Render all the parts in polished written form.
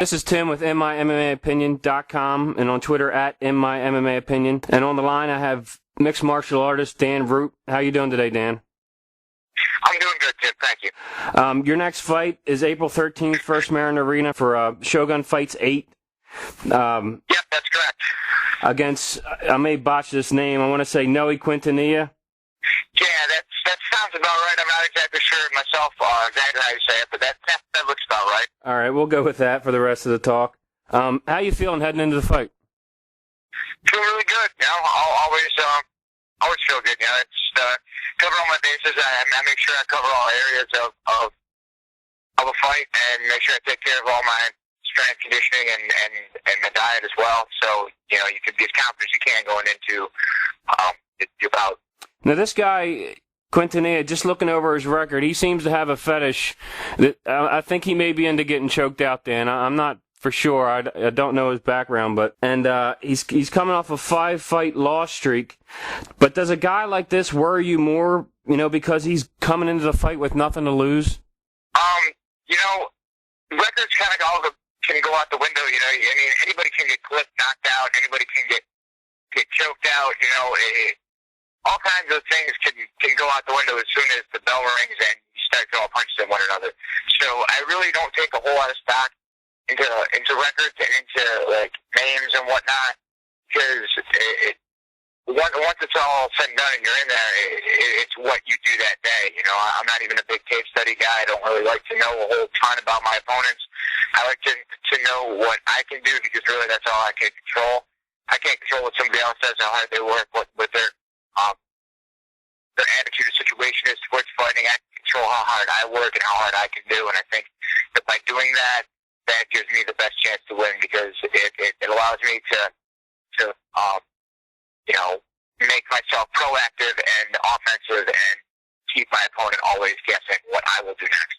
This is Tim with InMyMMAOpinion.com and on Twitter at InMyMMAOpinion. And on the line I have mixed martial artist Dan Root. How you doing today, Dan? I'm doing good, Tim. Thank you. Your next fight is April 13th, First Marin Arena for Shogun Fights VIII. Yep, that's correct. Against, I may botch this name, I want to say Noe Quintanilla. Yeah, that sounds about right. I'm not exactly sure myself exactly how you say it, but that looks about right. All right, we'll go with that for the rest of the talk. How you feeling heading into the fight? Feel really good. You know, I'll always feel good. You know, it's cover all my bases. I make sure I cover all areas of a fight and make sure I take care of all my strength conditioning and my diet as well. So, you know, you can be as confident as you can going into your bout. Now, this guy, Quintanilla, just looking over his record, he seems to have a fetish that I think he may be into getting choked out, Dan. I'm not for sure. I don't know his background, but he's coming off a 5-fight loss streak. But does a guy like this worry you more, you know, because he's coming into the fight with nothing to lose? You know, records kind of all can go out the window. You know, I mean, anybody can get clipped, knocked out. Anybody can get choked out. You know, all kinds of things can go out the window as soon as the bell rings and you start throwing punches at one another. So I really don't take a whole lot of stock into records and into like names and whatnot, because once it's all said and done and you're in there, it's what you do that day. You know, I'm not even a big tape study guy. I don't really like to know a whole ton about my opponents. I like to know what I can do, because really that's all I can control. I can't control what somebody else does, how hard they work, what their attitude or situation is towards fighting. I can control how hard I work and how hard I can do, and I think that by doing that gives me the best chance to win, because it allows me to you know, make myself proactive and offensive and keep my opponent always guessing what I will do next.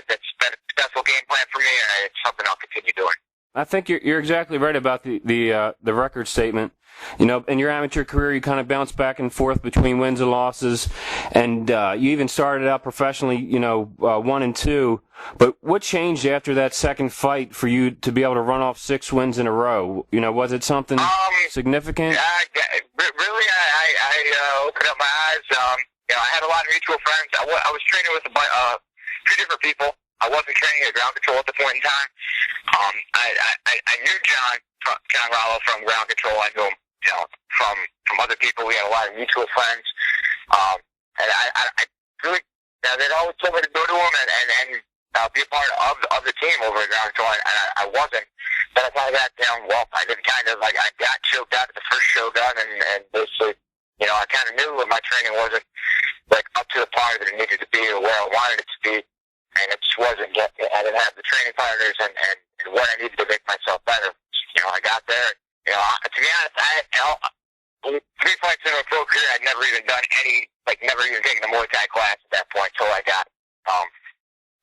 That's been a successful game plan for me, and it's something I'll continue doing. I think you're exactly right about the record statement. You know, in your amateur career, you kind of bounce back and forth between wins and losses, and you even started out professionally, you know, 1-2. But what changed after that second fight for you to be able to run off 6 wins in a row? You know, was it something significant? Really, I opened up my eyes. You know, I had a lot of mutual friends. I was training with 2 different people. I wasn't training at ground control at the point in time. I knew John Rollo from ground control. I knew him, you know, from other people. We had a lot of mutual friends. And I really, they'd always told me to go to him and be a part of the team over at ground control. And I wasn't. But I kind of got down. Well, I got choked out at the first Shogun, and basically, you know, I kind of knew that my training wasn't like up to the par that it needed to be or where I wanted it to be. And it just wasn't. I didn't have the training partners and what I needed to make myself better. You know, I got there. You know, to be honest, 3 fights in a pro career, I'd never even done never even taken a Muay Thai class at that point until I got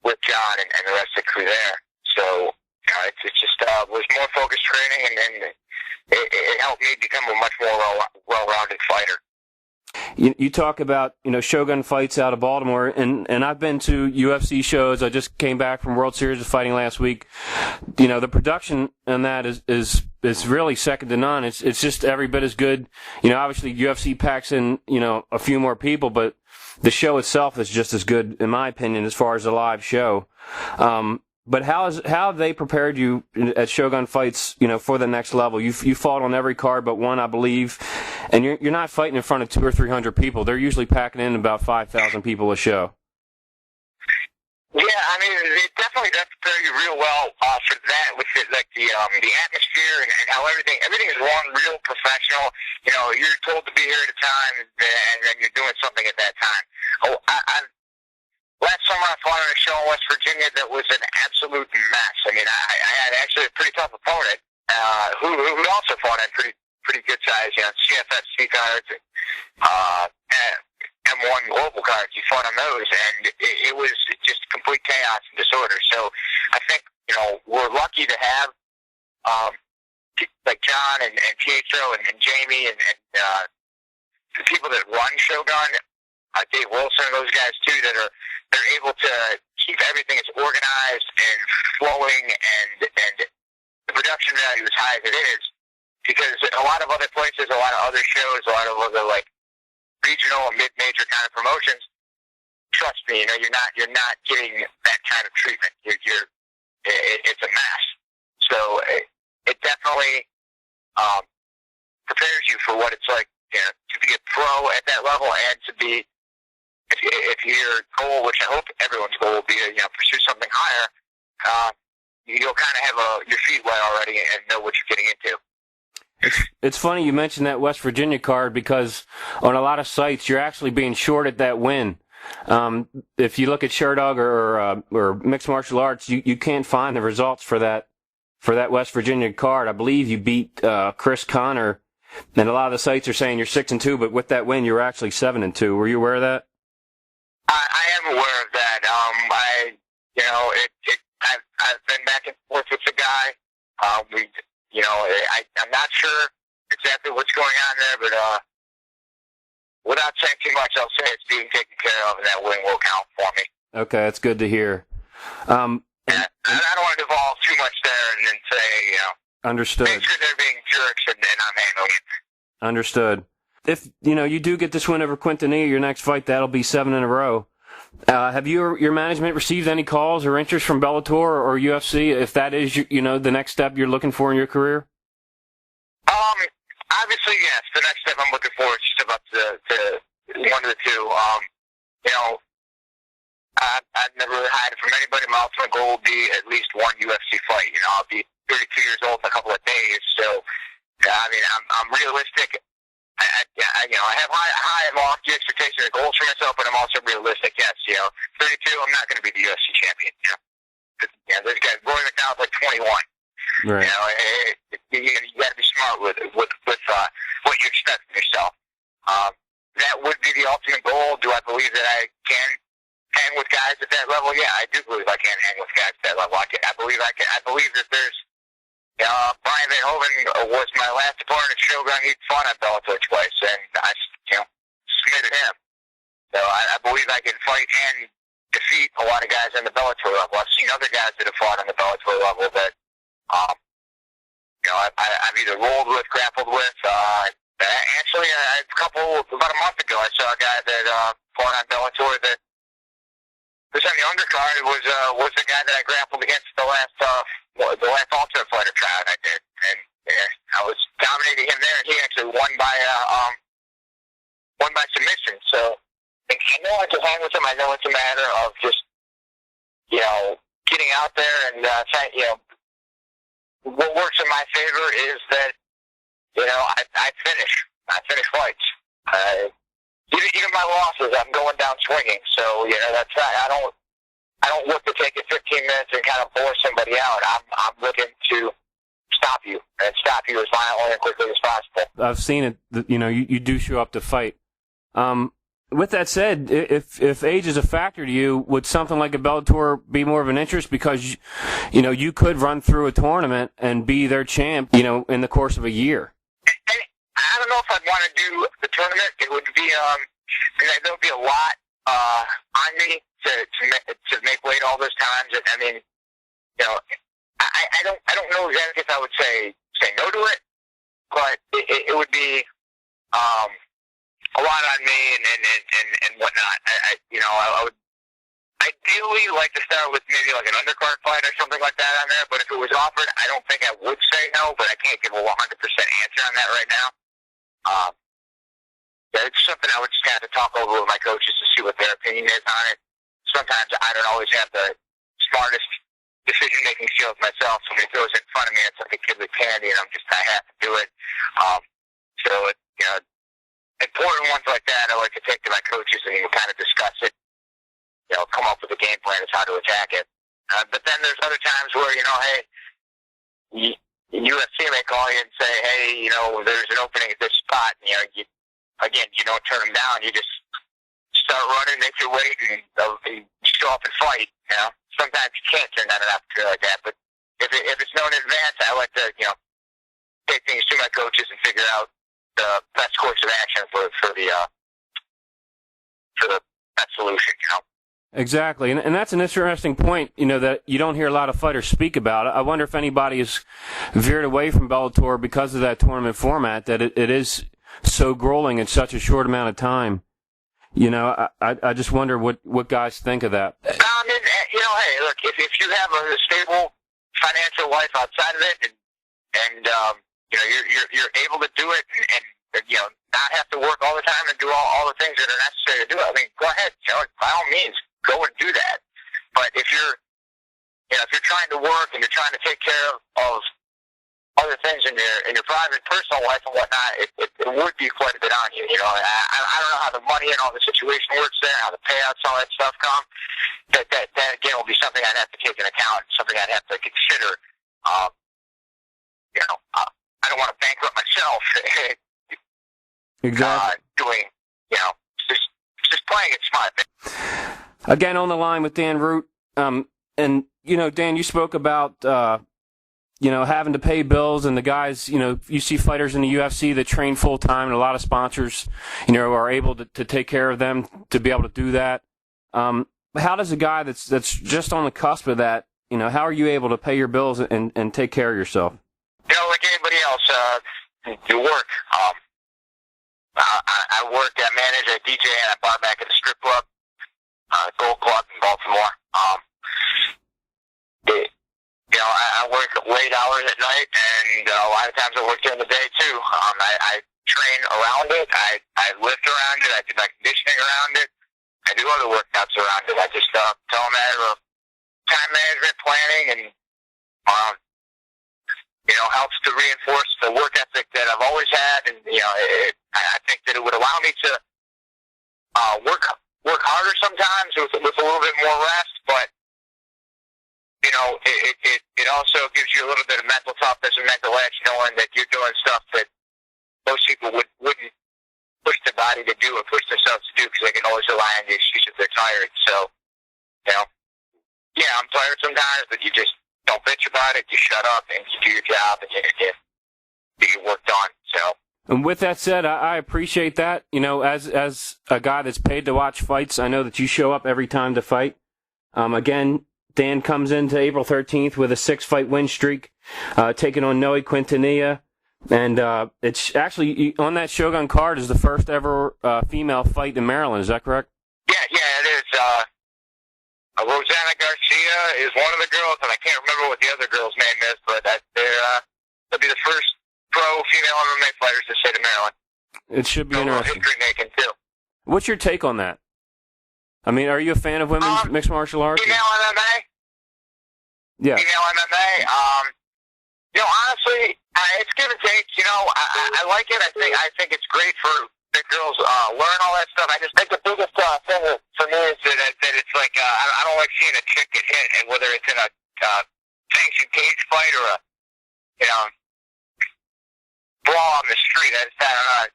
with John and the rest of the crew there. So, you know, it just was more focused training, and it helped me become a much more well-rounded fighter. You talk about, you know, Shogun Fights out of Baltimore, and I've been to UFC shows. I just came back from World Series of Fighting last week. You know, the production on that is really second to none. It's just every bit as good. You know, obviously UFC packs in, you know, a few more people, but the show itself is just as good, in my opinion, as far as a live show. But how have they prepared you at Shogun Fights, you know, for the next level? You fought on every card but one, I believe, and you're not fighting in front of 200 or 300 people. They're usually packing in about 5,000 people a show. Yeah, I mean, it definitely does prepare you real well for that, with it, like the atmosphere and how everything is run real professional. You know, you're told to be here at a time, and then you're doing something at that time. Last summer I fought on a show in West Virginia that was an absolute mess. I mean, I had actually a pretty tough opponent who also fought on pretty good size, you know, CFFC cards and M1 global cards. He fought on those, and it was just complete chaos and disorder. So I think, you know, we're lucky to have like John and Pietro and Jamie and the people that run Shogun, Dave Wilson, those guys too, they're able to keep everything as organized and flowing and the production value as high as it is, because a lot of other places, a lot of other shows, a lot of other like regional and mid-major kind of promotions, trust me, you're not getting that kind of treatment. It's a mess. So it definitely prepares you for what it's like, to be a pro at that level, and to be, if your goal, which I hope everyone's goal will be to pursue something higher, you'll kind of have your feet wet already and know what you're getting into. It's funny you mentioned that West Virginia card, because on a lot of sites you're actually being shorted that win. If you look at Sherdog or Mixed Martial Arts, you can't find the results for that West Virginia card. I believe you beat Chris Connor, and a lot of the sites are saying you're 6-2, but with that win you're actually 7-2. Were you aware of that? I am aware of that. I've been back and forth with the guy. I'm not sure exactly what's going on there, but without saying too much, I'll say it's being taken care of, and that win will count for me. Okay, that's good to hear. And I don't want to devolve too much there and then say, understood. Make sure they're being jerks and I'm handling it. Understood. If you do get this win over Quintanilla, your next fight, that'll be 7 in a row. Have you or your management received any calls or interest from Bellator or UFC, if that is the next step you're looking for in your career? Obviously, yes. The next step I'm looking for is just about to one of the two. I've never really hide it from anybody. My ultimate goal will be at least one UFC fight. I'll be 32 years old in a couple of days, so I'm realistic. I have high and lofty expectations and goals for myself, but I'm also realistic. Yes, 32, I'm not going to be the UFC champion. This guy, Roy McDonald's like 21. Right. You got to be smart with what you expect from yourself. That would be the ultimate goal. Do I believe that I can hang with guys at that level? Yeah, I do believe I can hang with guys at that level. I believe I can. I believe that there's. Brian Van Hoven was my last opponent at Shogun. He fought on Bellator twice, and I, submitted him. So I believe I can fight and defeat a lot of guys on the Bellator level. I've seen other guys that have fought on the Bellator level that, I've either rolled with, grappled with. Actually, about a month ago, I saw a guy that fought on Bellator that was on the undercard. Was the guy that I grappled against the last Ultimate Fighter trial I did, and I was dominating him there, and he actually won by submission. So I know I can hang with him. I know it's a matter of just getting out there and what works in my favor is that I finish fights. Even my losses, I'm going down swinging. So that's not, I don't look to take it 15 minutes and kind of bore somebody out. I'm looking to stop you and stop you as violently and quickly as possible. I've seen it. You do show up to fight. With that said, if age is a factor to you, would something like a Bellator be more of an interest, because you could run through a tournament and be their champ, in the course of a year? I don't know if I'd want to do the tournament. It would be there would be a lot on me to make weight all those times. And I don't know exactly if I would say no to it, but it would be a lot on me and whatnot. I would ideally like to start with maybe like an undercard fight or something like that on there. But if it was offered, I don't think I would say no. But I can't give a 100% answer on that right now. It's something I would just have to talk over with my coaches to see what their opinion is on it. Sometimes I don't always have the smartest decision-making skills myself. So when it goes in front of me, it's like a kid with candy, and I have to do it. Important ones like that, I like to take to my coaches and kind of discuss it. Come up with a game plan as how to attack it. But then there's other times where hey, UFC may call you and say, hey, there's an opening at this spot. And, you don't turn them down. You just start running, make your weight, and show up and fight. Sometimes you can't turn down an opportunity like that. But if it's known in advance, I like to, take things to my coaches and figure out the best course of action for the best solution. Exactly, and that's an interesting point, that you don't hear a lot of fighters speak about. I wonder if anybody has veered away from Bellator because of that tournament format, that it is so grueling in such a short amount of time. I just wonder what guys think of that. I mean, hey, look, if you have a stable financial life outside of it, and you're able to do it, and not have to work all the time and do all the things that are necessary to do it, I mean, go ahead, by all means, go and do that. But if you're trying to work and you're trying to take care of other things in your private, personal life and whatnot, it would be quite a bit on you. I don't know how the money and all the situation works there, how the payouts, all that stuff come. That again will be something I'd have to take into account, something I'd have to consider. I don't want to bankrupt myself. Exactly. Doing, just playing it smart. Again, on the line with Dan Root, and Dan, you spoke about having to pay bills, and the guys, you see fighters in the UFC that train full time, and a lot of sponsors, are able to take care of them to be able to do that. How does a guy that's just on the cusp of that, how are you able to pay your bills and take care of yourself? Like anybody else, you work. I work, I manage, I DJ, and I bar back at the strip club, Gold Club in Baltimore. I work late hours at night, and a lot of times I work during the day too. I train around it. I lift around it. I do my conditioning around it. I do other workouts around it. I just tell them I have time management, planning, and helps to reinforce the work ethic that I've always had. And I think that it would allow me to work harder sometimes with a little bit more rest, but it also gives you a little bit of mental toughness and mental edge, knowing that you're doing stuff that most people wouldn't push their body to do or push themselves to do, because they can always rely on the excuse if they're tired. So, I'm tired sometimes, but you just don't bitch about it. You shut up and you do your job, and you get your work done. So. And with that said, I appreciate that. As a guy that's paid to watch fights, I know that you show up every time to fight. Again, Dan comes into April 13th with a 6-fight win streak, taking on Noe Quintanilla. And it's actually, on that Shogun card, is the first ever female fight in Maryland. Is that correct? Yeah, it is. Rosanna Garcia is one of the girls, and I can't remember what the other girl's name is, but they'll be the first pro female MMA fighters to state of Maryland. It should be interesting. History making, too. What's your take on that? I mean, are you a fan of women's mixed martial arts? Female MMA? Yeah. Female MMA? Honestly, it's give and take. I like it. I think it's great for the girls learn all that stuff. I just think the biggest thing for me is that it's like I don't like seeing a chick get hit, and whether it's in a sanctioned cage fight or a brawl on the street. I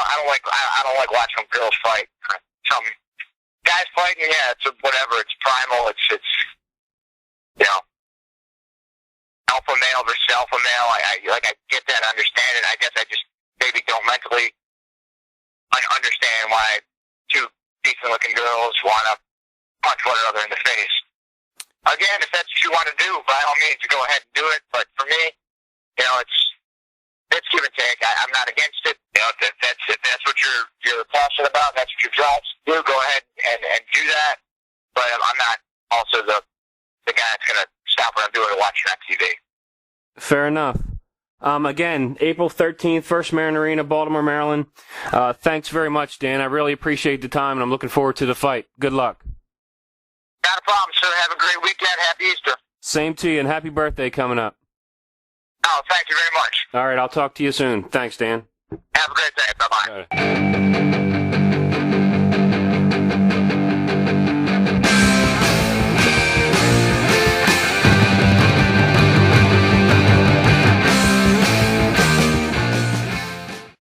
don't like watching girls fight. Some guys fighting, it's whatever. It's primal. It's alpha male versus alpha male. I get that, understand it. I guess I just maybe don't mentally understand why two decent-looking girls want to punch one another in the face. Again, if that's what you want to do, by all means, go ahead and do it. But for me, it's give and take. I'm not against it. If that's what you're passionate about, that's what your drives do, go ahead and do that. But I'm not also the guy that's going to stop what I'm doing and watch it on TV. Fair enough. Again, April 13th, First Marin Arena, Baltimore, Maryland. Thanks very much, Dan. I really appreciate the time, and I'm looking forward to the fight. Good luck. Not a problem, sir. Have a great weekend. Happy Easter. Same to you, and happy birthday coming up. Oh, thank you very much. All right, I'll talk to you soon. Thanks, Dan. Have a great day. Bye-bye.